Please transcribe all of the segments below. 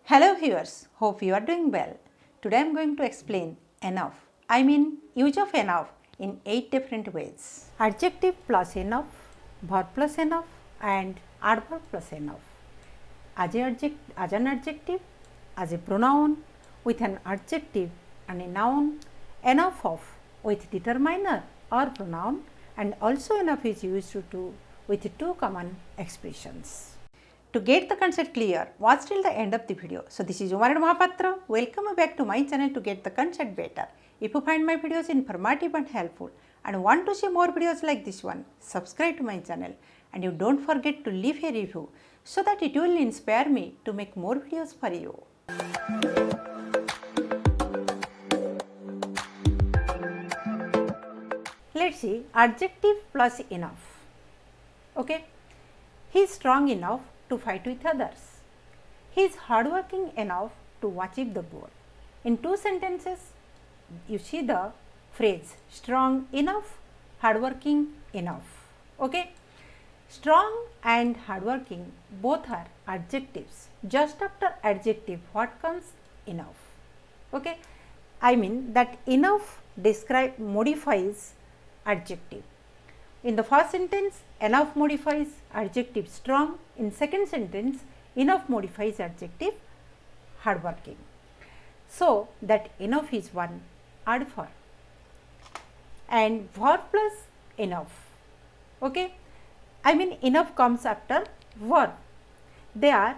Hello viewers, hope you are doing well. Today I am going to explain enough, use of enough in 8 different ways. Adjective plus enough, verb plus enough and adverb plus enough. As an adjective, as a pronoun, with an adjective and a noun, enough of with determiner or pronoun, and also enough is used with two common expressions. To get the concept clear, watch till the end of the video. So this is Umaran Mahapatra. Welcome back to my channel to get the concept better. If you find my videos informative and helpful and want to see more videos like this one, subscribe to my channel and you don't forget to leave a review so that it will inspire me to make more videos for you. Let's see adjective plus enough. Okay, he is strong enough to fight with others. He is hardworking enough to achieve the goal. In two sentences, you see the phrase strong enough, hardworking enough. Okay, strong and hardworking both are adjectives. Just after adjective, what comes? Enough. Okay, that enough modifies adjective. In the first sentence, enough modifies adjective strong. In second sentence, enough modifies adjective hardworking. So that enough is one adverb. And verb plus enough. Okay, enough comes after verb. There,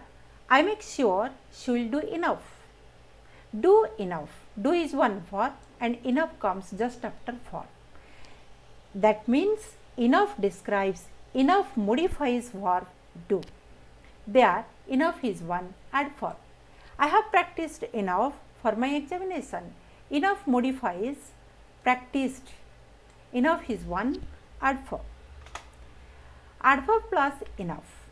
I make sure she will do enough. Do enough. Do is one verb and enough comes just after verb. That means enough describes, enough modifies verb do. There, enough is one adverb. I have practiced enough for my examination. Enough modifies practiced. Enough is one adverb. Adverb plus enough.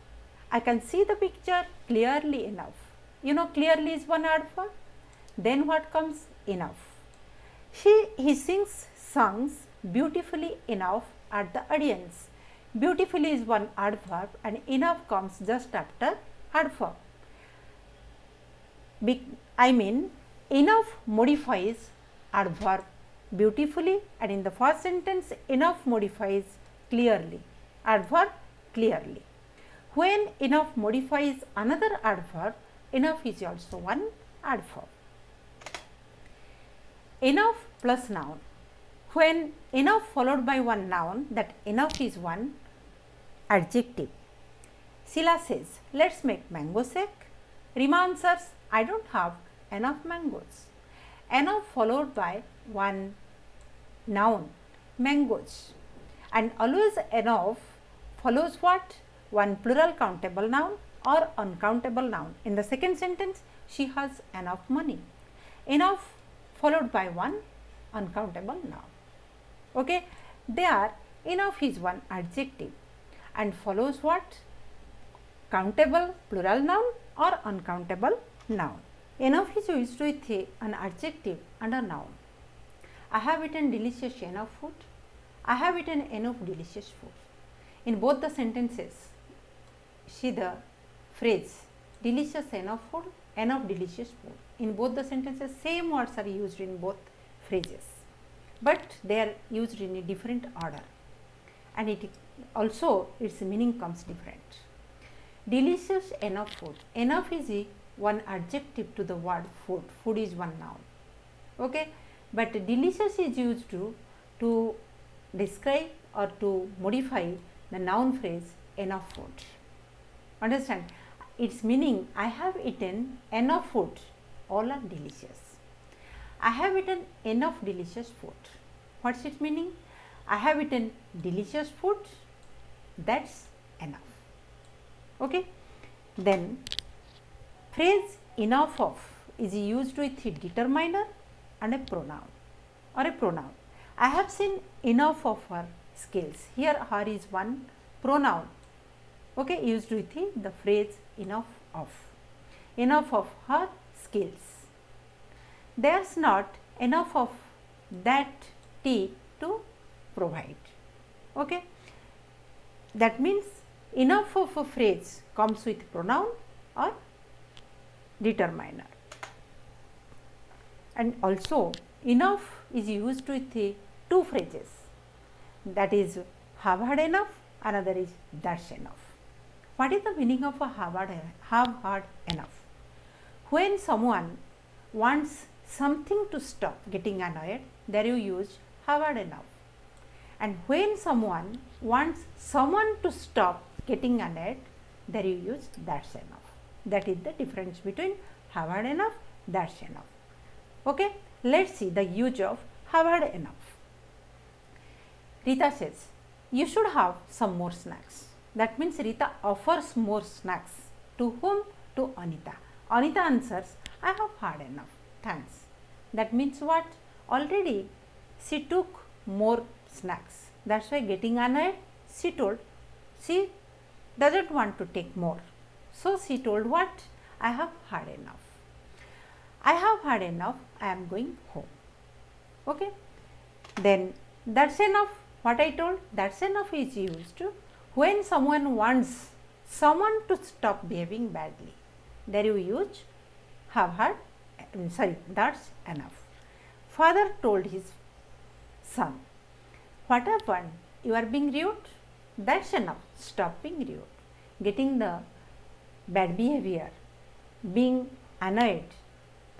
I can see the picture clearly enough. Clearly is one adverb. Then what comes? Enough. He sings songs beautifully enough at the audience. Beautifully is one adverb and enough comes just after adverb. Enough modifies adverb beautifully, and in the first sentence enough modifies clearly, adverb clearly. When enough modifies another adverb, enough is also one adverb. Enough plus noun. When enough followed by one noun, that enough is one adjective. Sheila says, let's make mango shake. Rima answers, I don't have enough mangoes. Enough followed by one noun, mangoes. And always enough follows what? One plural countable noun or uncountable noun. In the second sentence, she has enough money. Enough followed by one uncountable noun. Okay, there enough is one adjective and follows what? Countable plural noun or uncountable noun. Enough is used with an adjective and a noun. I have eaten delicious enough food. I have eaten enough delicious food. In both the sentences, see the phrase delicious enough food, enough delicious food. In both the sentences, same words are used in both phrases, but they are used in a different order, and its meaning comes different. Delicious enough food. Enough is one adjective to the word food. Food is one noun. Okay, but delicious is used to describe or to modify the noun phrase enough food. Understand? Its meaning, I have eaten enough food. All are delicious. I have eaten enough delicious food. What's its meaning? I have eaten delicious food. That's enough. Okay. Then phrase enough of is used with a determiner and a pronoun or a pronoun. I have seen enough of her skills. Here her is one pronoun. Okay, used with the phrase enough of. Enough of her skills. There's not enough of that tea to provide. Okay, that means enough of a phrase comes with pronoun or determiner. And also enough is used with two phrases, that is have had enough, another is that's enough. What is the meaning of a have had enough? When someone wants something to stop getting annoyed, there you use have had enough. And when someone wants someone to stop getting annoyed, there you use that's enough. That is the difference between have had enough, that's enough. Okay, let's see the use of have had enough. Rita says, you should have some more snacks. That means Rita offers more snacks. To whom? To Anita. Anita answers, I have had enough, thanks. That means what? Already she took more snacks. That's why getting annoyed, she told she doesn't want to take more. So she told what? I have had enough. I have had enough, I am going home. Okay. Then that's enough. What I told, that's enough is used when someone wants someone to stop behaving badly. There you use have had, that's enough. Father told his son, what happened? You are being rude? That's enough. Stop being rude. Getting the bad behavior, being annoyed.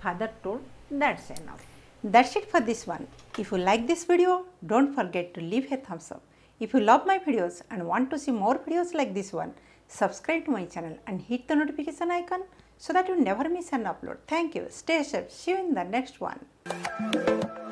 Father told, that's enough. That's it for this one. If you like this video, don't forget to leave a thumbs up. If you love my videos and want to see more videos like this one, subscribe to my channel and hit the notification icon so that you never miss an upload. Thank you. Stay safe. See you in the next one.